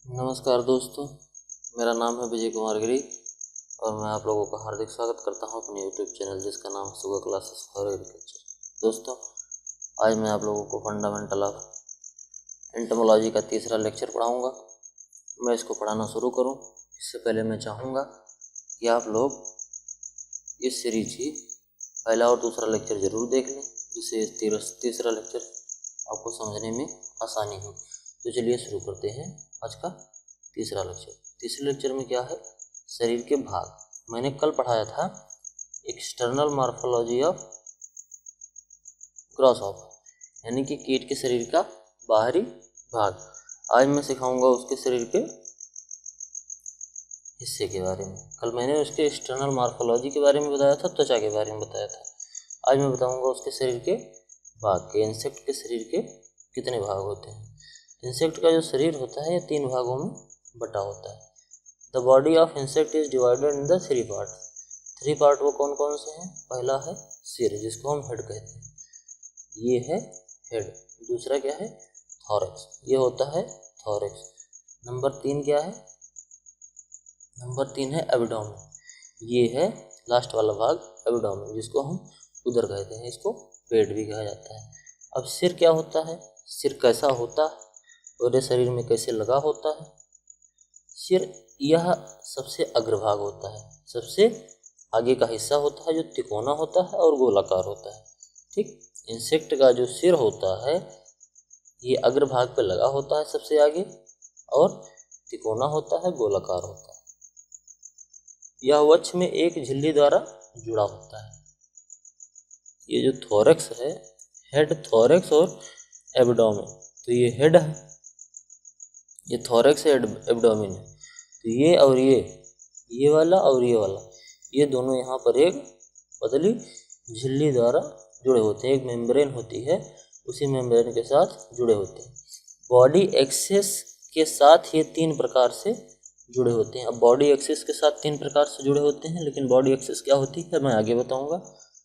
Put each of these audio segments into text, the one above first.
नमस्कार दोस्तों, मेरा नाम है विजय कुमार गिरी और मैं आप लोगों का हार्दिक स्वागत करता हूं अपने यूट्यूब चैनल जिसका नाम है शुगर क्लासेस फॉर एग्रीकल्चर। दोस्तों, आज मैं आप लोगों को फंडामेंटल ऑफ एंटोमोलॉजी का तीसरा लेक्चर पढ़ाऊंगा। मैं इसको पढ़ाना शुरू करूं इससे पहले मैं चाहूँगा कि आप लोग इस सीरीज की पहला और दूसरा लेक्चर ज़रूर देख लें, जिससे तीसरा लेक्चर आपको समझने में आसानी हो। तो चलिए शुरू करते हैं आज का तीसरा लेक्चर। तीसरे लेक्चर में क्या है, शरीर के भाग। मैंने कल पढ़ाया था एक्सटर्नल मॉर्फोलॉजी ऑफ ग्रासहॉपर, यानी कि कीट के शरीर का बाहरी भाग। आज मैं सिखाऊंगा उसके शरीर के हिस्से के बारे में। कल मैंने उसके एक्सटर्नल मॉर्फोलॉजी के बारे में बताया था, त्वचा के बारे में बताया था। आज मैं बताऊंगा उसके शरीर के भाग के। इंसेक्ट के शरीर के कितने भाग होते हैं। इंसेक्ट का जो शरीर होता है ये 3 भागों में बटा होता है। The body of insect is divided in the 3 part. 3 part वो कौन कौन से हैं? पहला है सिर, जिसको हम हेड कहते हैं, ये है हेड। दूसरा क्या है? थॉरैक्स, ये होता है थॉरैक्स। नंबर 3 क्या है? नंबर 3 है एब्डोमेन, ये है लास्ट वाला भाग एब्डोमेन, जिसको हम उदर कहते हैं, इसको पेट भी कहा जाता है। अब सिर क्या होता है, सिर कैसा होता है, पूरे शरीर में कैसे लगा होता है? सिर यह सबसे अग्रभाग होता है, सबसे आगे का हिस्सा होता है, जो तिकोना होता है और गोलाकार होता है। ठीक, इंसेक्ट का जो सिर होता है ये अग्रभाग पे लगा होता है सबसे आगे, और तिकोना होता है, गोलाकार होता है। यह वक्ष में एक झिल्ली द्वारा जुड़ा होता है। ये जो थोरैक्स है, हेड, थोरैक्स और एब्डोमेन, तो ये हेड है, ये थोरैक्स है, एब्डोमेन है। तो ये और ये वाला और ये वाला, ये दोनों यहाँ पर एक पतली झिल्ली द्वारा जुड़े होते हैं। एक मेम्ब्रेन होती है, उसी मेम्ब्रेन के साथ जुड़े होते हैं। बॉडी एक्सिस के साथ ये 3 प्रकार से जुड़े होते हैं। अब बॉडी एक्सिस के साथ 3 प्रकार से जुड़े होते हैं, लेकिन बॉडी एक्सिस क्या होती है मैं आगे बताऊंगा,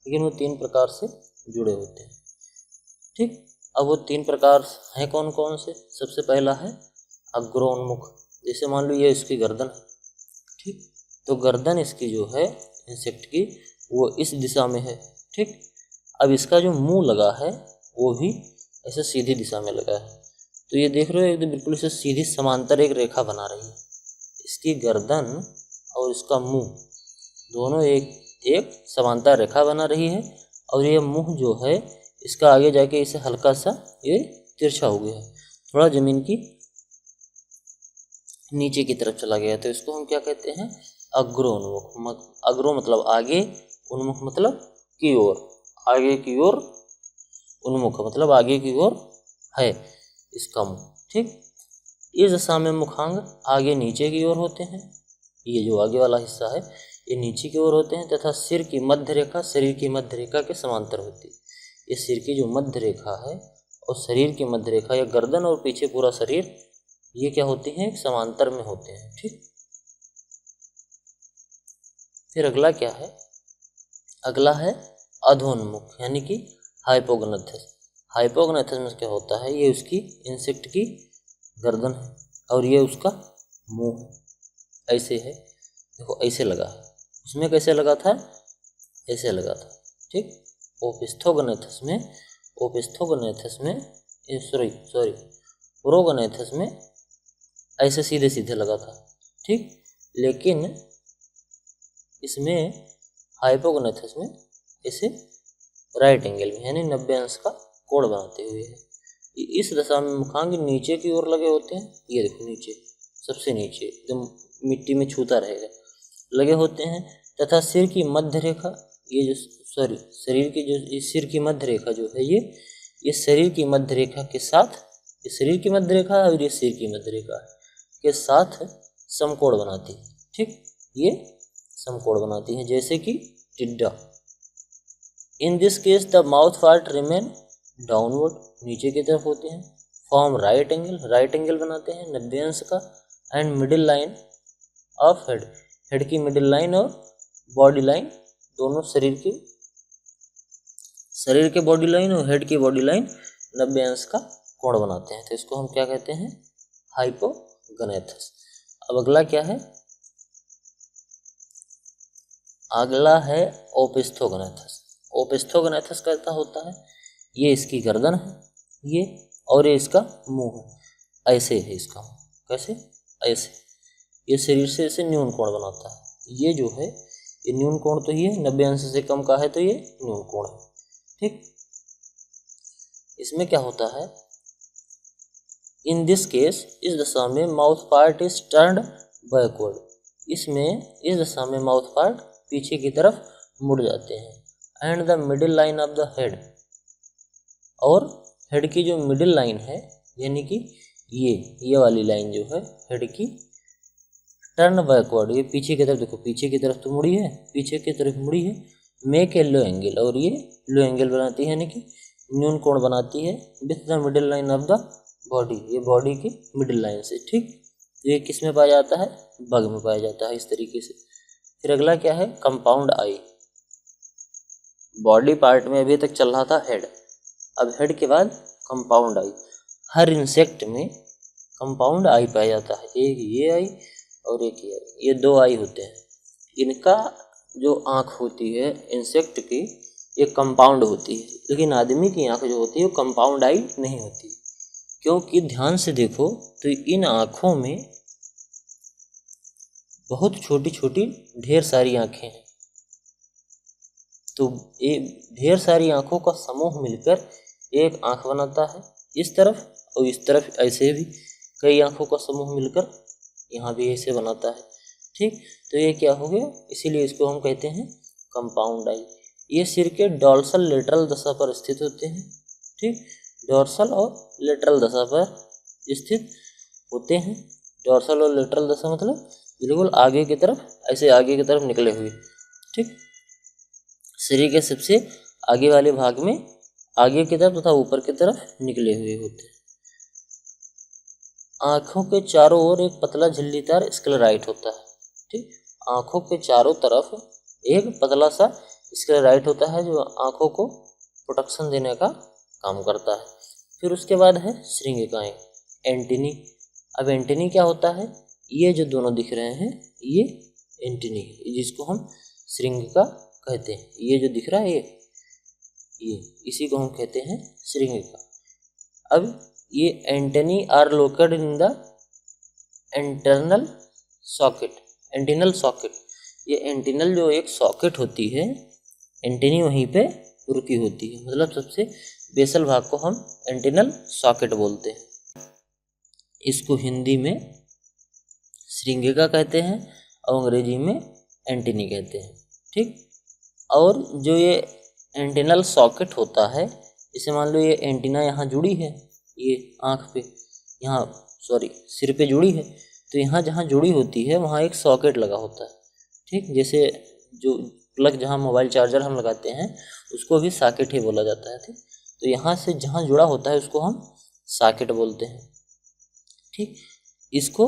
लेकिन वो 3 प्रकार से जुड़े होते हैं। ठीक, अब वो 3 प्रकार हैं कौन कौन से? सबसे पहला है अग्रोन्मुख। जैसे मान लो ये इसकी गर्दन है, ठीक, तो गर्दन इसकी जो है इंसेक्ट की वो इस दिशा में है। ठीक, अब इसका जो मुंह लगा है वो भी ऐसे सीधी दिशा में लगा है। तो ये देख रहे हो एकदम बिल्कुल इसे सीधी समांतर एक रेखा बना रही है। इसकी गर्दन और इसका मुंह दोनों एक समांतर रेखा बना रही है, और ये मुंह जो है इसका आगे जाके इसे हल्का सा ये तिरछा हो गया है, थोड़ा जमीन की नीचे की तरफ चला गया। तो इसको हम क्या कहते हैं? अग्रोन्मुख। अग्रो मतलब आगे, उन्मुख मतलब की ओर, आगे की ओर, उन्मुख मतलब आगे की ओर है इसका मुंह। ठीक, इस दशा में मुखांग आगे नीचे की ओर होते हैं, ये जो आगे वाला हिस्सा है ये नीचे की ओर होते हैं, तथा सिर की मध्य रेखा शरीर की मध्य रेखा के समांतर होती है। ये सिर की जो मध्य रेखा है और शरीर की मध्य रेखा, या गर्दन और पीछे पूरा शरीर, ये क्या होते हैं? समांतर में होते हैं। ठीक, फिर अगला क्या है? अगला है अधोन्मुख, यानी कि हाइपोगनेथस। हाइपोगनेथस में क्या होता है? ये उसकी इंसेक्ट की गर्दन है और ये उसका मुंह है, ऐसे है, देखो ऐसे लगा है। उसमें कैसे लगा था? ऐसे लगा था। ठीक, ओपिस्थोगनेथस में सॉरी प्रोगनेथस में ऐसे सीधे सीधे लगा था। ठीक, लेकिन इसमें हाइपोगनेथस में ऐसे राइट एंगल में, यानी 90 अंश का कोण बनाते हुए है। इस दशा में मुखांग नीचे की ओर लगे होते हैं, ये देखो नीचे, सबसे नीचे एकदम मिट्टी में छूता रहेगा, लगे होते हैं, तथा सिर की मध्य रेखा, ये जो शरीर की जो सिर की मध्य रेखा जो है, ये शरीर की मध्य रेखा के साथ, ये शरीर की मध्य रेखा और ये सिर की मध्य रेखा के साथ समकोण बनाती है। ठीक, ये समकोण बनाती है, जैसे कि टिड्डा। In this case the mouth part remain downward, नीचे की तरफ होते हैं। फॉर्म राइट एंगल बनाते हैं 90 अंश का। And middle line of head की मिडिल लाइन और बॉडी लाइन, दोनों शरीर के बॉडी लाइन और हेड की बॉडी लाइन 90 अंश का कोण बनाते हैं। तो इसको हम क्या कहते हैं? हाइपोगनेथस गनेथस। अब अगला क्या है, अगला है ओपिस्थोगनेथस। ओपिस्थोगनेथस कैसा होता है, ये इसकी गर्दन है ये, और ये इसका मुंह है, ऐसे है इसका मुंह, कैसे, ऐसे। ये शरीर से इसे न्यून कोण बनाता है। ये जो है ये न्यून कोण तो ये 90 अंश से कम का है तो ये न्यून कोण है, ठीक। इसमें क्या होता है, इन दिस केस इस दशा में mouth part is turned backward, इसमें इस दशा में माउथ पार्ट पीछे की तरफ मुड़ जाते हैं। And the middle line of the head, और हेड की जो मिडिल लाइन है यानी कि ये वाली लाइन जो है हेड की, टर्न बैकवर्ड, ये पीछे की तरफ, देखो पीछे की तरफ तो मुड़ी है, पीछे की तरफ मुड़ी है, मेक ए लो एंगल, और ये लो एंगल बनाती है यानी कि न्यून कोण बनाती है with the middle line of the body, ये बॉडी की मिडिल लाइन से, ठीक। ये किस में पाया जाता है, बग में पाया जाता है इस तरीके से। फिर अगला क्या है, कंपाउंड आई। बॉडी पार्ट में अभी तक चल रहा था हेड, अब हेड के बाद कंपाउंड आई। हर इंसेक्ट में कंपाउंड आई पाया जाता है, एक ये आई और एक ये आई, ये 2 आई होते हैं। इनका जो आँख होती है इंसेक्ट की, ये कंपाउंड होती है, लेकिन आदमी की आँख जो होती है वो कंपाउंड आई नहीं होती, क्योंकि ध्यान से देखो तो इन आँखों में बहुत छोटी छोटी ढेर सारी आँखें हैं। तो ये ढेर सारी आँखों का समूह मिलकर एक आँख बनाता है इस तरफ, और इस तरफ ऐसे भी कई आँखों का समूह मिलकर यहाँ भी ऐसे बनाता है, ठीक। तो ये क्या हो गया, इसीलिए इसको हम कहते हैं कंपाउंड आई। ये सिर के डॉर्सल लेटरल दशा पर स्थित होते हैं, ठीक। डॉर्सल और लेटरल दशा पर स्थित होते हैं। डॉर्सल और लेटरल दशा मतलब बिल्कुल आगे की तरफ, ऐसे आगे की तरफ निकले हुए, ठीक। शरीर के सबसे आगे वाले भाग में आगे की तरफ तथा ऊपर की तरफ निकले हुए होते हैं। आँखों के चारों ओर एक पतला झिल्लीदार स्क्लेराइट होता है, ठीक। आँखों के चारों तरफ एक पतला सा स्क्लेराइट होता है जो आँखों को प्रोटेक्शन देने का काम करता है। फिर उसके बाद है श्रृंगिकाएँ, एंटीनी। अब एंटीनी क्या होता है, ये जो दोनों दिख रहे हैं ये एंटीनी है, जिसको हम श्रृंगिका कहते हैं। ये जो दिख रहा है ये इसी को हम कहते हैं श्रृंगिका। अब ये antennae are located in the internal socket, antennal socket. ये एंटिनल जो एक सॉकेट होती है, एंटेनी वहीं पे रुकी होती है, मतलब सबसे बेसल भाग को हम एंटिनल सॉकेट बोलते हैं। इसको हिंदी में श्रृंगिका कहते हैं और अंग्रेजी में एंटेनी कहते हैं, ठीक। और जो ये एंटिनल सॉकेट होता है, इसे मान लो ये एंटीना यहाँ जुड़ी है, ये आँख पे, यहाँ सॉरी सिर पे जुड़ी है, तो यहाँ जहाँ जुड़ी होती है वहाँ एक सॉकेट लगा होता है, ठीक। जैसे जो प्लग जहाँ मोबाइल चार्जर हम लगाते हैं उसको भी सॉकेट ही बोला जाता है, ठीक। तो यहाँ से जहाँ जुड़ा होता है उसको हम सॉकेट बोलते हैं, ठीक। इसको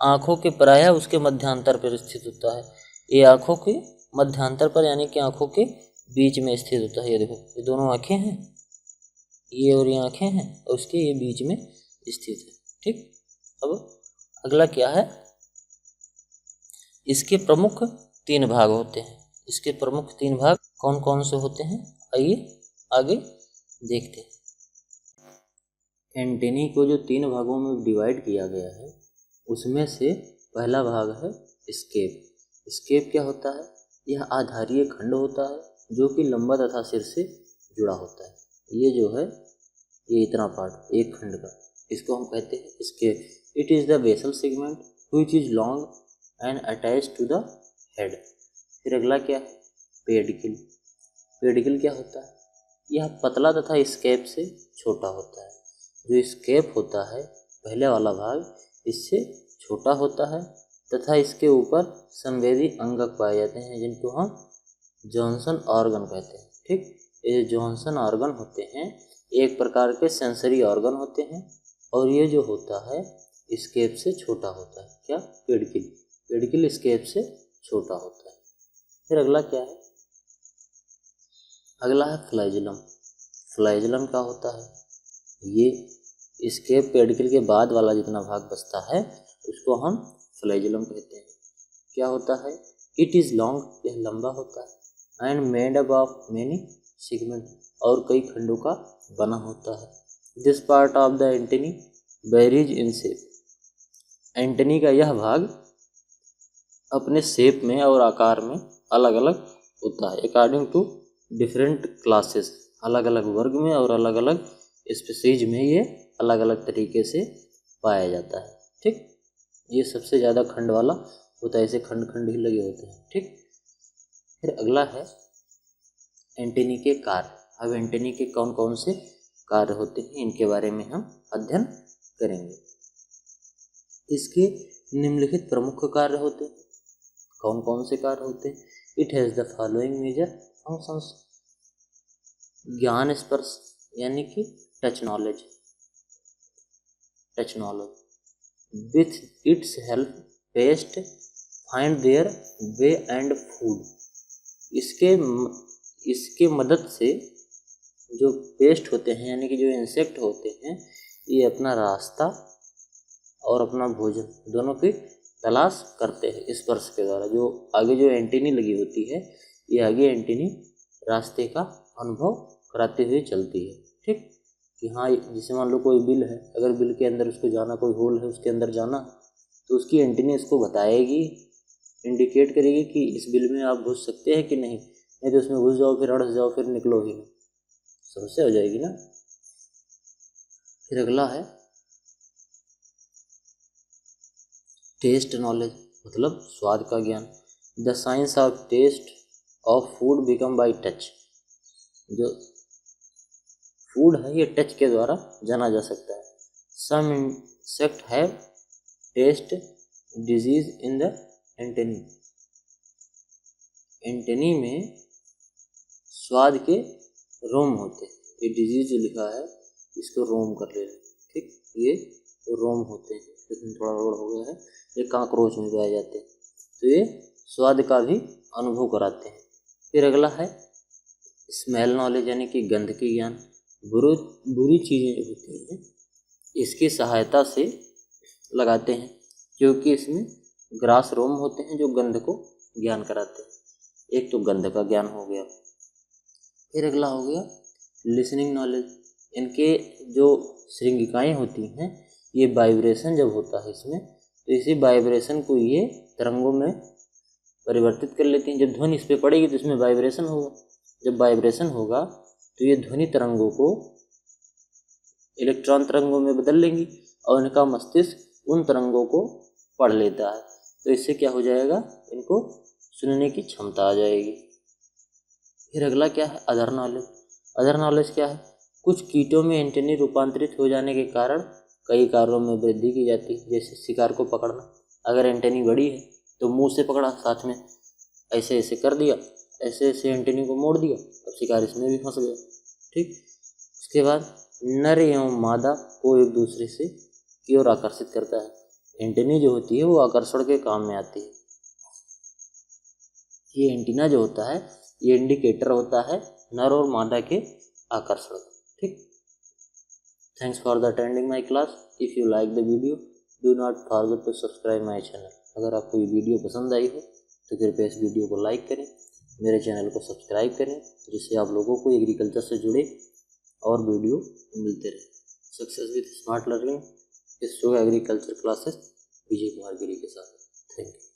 आँखों के प्रायः उसके मध्यांतर पर स्थित होता है। ये आँखों के मध्यांतर पर यानी कि आँखों के बीच में स्थित होता है। ये देखो ये दोनों आँखें हैं, ये और ये आँखें हैं, और उसके ये बीच में स्थित है, ठीक। अब अगला क्या है, इसके प्रमुख 3 भाग होते हैं। इसके प्रमुख 3 भाग कौन कौन से होते हैं, आइए आगे देखते हैं। एंटेनी को जो 3 भागों में डिवाइड किया गया है उसमें से पहला भाग है स्केप। स्केप क्या होता है, यह आधारीय खंड होता है जो कि लंबा तथा सिर से जुड़ा होता है। ये जो है ये इतना पार्ट एक खंड का, इसको हम कहते हैं scape. It is the basal segment which is long and attached to the head. फिर अगला क्या है, पेडिकल। पेडिकल क्या होता है, यह पतला तथा स्केप से छोटा होता है। जो स्केप होता है पहले वाला भाग इससे छोटा होता है तथा इसके ऊपर संवेदी अंगक पाए जाते हैं जिनको हम जॉनसन ऑर्गन कहते हैं, ठीक। ये जॉनसन ऑर्गन होते हैं एक प्रकार के सेंसरी ऑर्गन होते हैं, और ये जो होता है स्केप से छोटा होता है। क्या, पेडिकल। पेडिकल स्केप से छोटा होता है। फिर अगला क्या है, अगला है फ्लैजुलम। फ्लैजुलम क्या होता है, ये इसके पेडिकल के बाद वाला जितना भाग बचता है उसको हम फ्लैजुलम कहते हैं। क्या होता है? इट इज़ लॉन्ग, यह लंबा होता है, and made up of many segment, और कई खंडों का बना होता है। This part of the antennae varies in shape, antennae का यह भाग अपने शेप में और आकार में अलग अलग होता है, अकॉर्डिंग टू डिफरेंट क्लासेस, अलग अलग वर्ग में और अलग अलग स्पीसीज में ये अलग अलग तरीके से पाया जाता है। ठीक, ये सबसे ज़्यादा खंड वाला होता है, ऐसे खंड खंड ही लगे होते हैं। ठीक, फिर अगला है एंटेनी के कार्य। अब एंटेनी के कौन कौन से कार्य होते हैं इनके बारे में हम अध्ययन करेंगे। इसके निम्नलिखित प्रमुख कार्य होते हैं। कौन कौन से कार्य होते हैं? It has the following major functions. ज्ञान स्पर्श यानी कि touch knowledge with its help pest find their way and food. इसके मदद से जो पेस्ट होते हैं यानी कि जो इंसेक्ट होते हैं ये अपना रास्ता और अपना भोजन दोनों की तलाश करते हैं स्पर्श के द्वारा। जो आगे जो एंटीनी लगी होती है ये आगे एंटीनी रास्ते का अनुभव कराते हुए चलती है। ठीक, कि हाँ जैसे मान लो कोई बिल है, अगर बिल के अंदर उसको जाना, कोई होल है उसके अंदर जाना, तो उसकी एंटीनी इसको बताएगी, इंडिकेट करेगी कि इस बिल में आप घुस सकते हैं कि नहीं तो उसमें घुस जाओ, फिर अड़स जाओ, फिर निकलो ही नहीं, समस्या हो जाएगी ना। फिर अगला है टेस्ट नॉलेज, मतलब स्वाद का ज्ञान। The science of taste of food become by touch. जो फूड है ये टच के द्वारा जाना जा सकता है। Some insect have taste disease in the antennae. Antennae में स्वाद के रोम होते हैं। ये डिजीज जो लिखा है इसको रोम कर लेना। ठीक, ये रोम होते हैं, लेकिन थोड़ा गड़बड़ हो गया है, ये काकरोच में पाए जाते हैं, तो ये स्वाद का भी अनुभव कराते हैं। फिर अगला है स्मेल नॉलेज यानी कि गंध की ज्ञान। बुरी चीज़ें होती हैं इसकी सहायता से लगाते हैं क्योंकि इसमें ग्रास रोम होते हैं जो गंध को ज्ञान कराते हैं। एक तो गंध का ज्ञान हो गया। फिर अगला हो गया लिसनिंग नॉलेज। इनके जो श्रृंगिकाएँ होती हैं ये वाइब्रेशन जब होता है इसमें, तो इसी वाइब्रेशन को ये तरंगों में परिवर्तित कर लेती हैं। जब ध्वनि इस पर पड़ेगी तो इसमें वाइब्रेशन होगा, जब वाइब्रेशन होगा तो ये ध्वनि तरंगों को इलेक्ट्रॉन तरंगों में बदल लेंगी और इनका मस्तिष्क उन तरंगों को पढ़ लेता है, तो इससे क्या हो जाएगा, इनको सुनने की क्षमता आ जाएगी। फिर अगला क्या है अदर नॉलेज। अदर नॉलेज क्या है? कुछ कीटों में एंटेनी रूपांतरित हो जाने के कारण कई कार्यों में वृद्धि की जाती है, जैसे शिकार को पकड़ना। अगर एंटेनी बड़ी है तो मुंह से पकड़ा, साथ में ऐसे ऐसे कर दिया, ऐसे ऐसे एंटेनी को मोड़ दिया, अब शिकार इसमें भी फंस गया। ठीक, उसके बाद नर एवं मादा को एक दूसरे से की ओर आकर्षित करता है। एंटेनी जो होती है वो आकर्षण के काम में आती है। ये एंटीना जो होता है ये इंडिकेटर होता है नर और मादा के आकर्षण। ठीक, thanks for the attending my class. If you like the video do not forget to subscribe my channel. अगर आपको ये वीडियो पसंद आई हो तो कृपया इस वीडियो को लाइक करें, मेरे चैनल को सब्सक्राइब करें, जिससे आप लोगों को एग्रीकल्चर से जुड़े और वीडियो मिलते रहे। सक्सेस विद स्मार्ट लर्निंग इस show agriculture classes Vijay Kumar Giri के साथ। Thank you.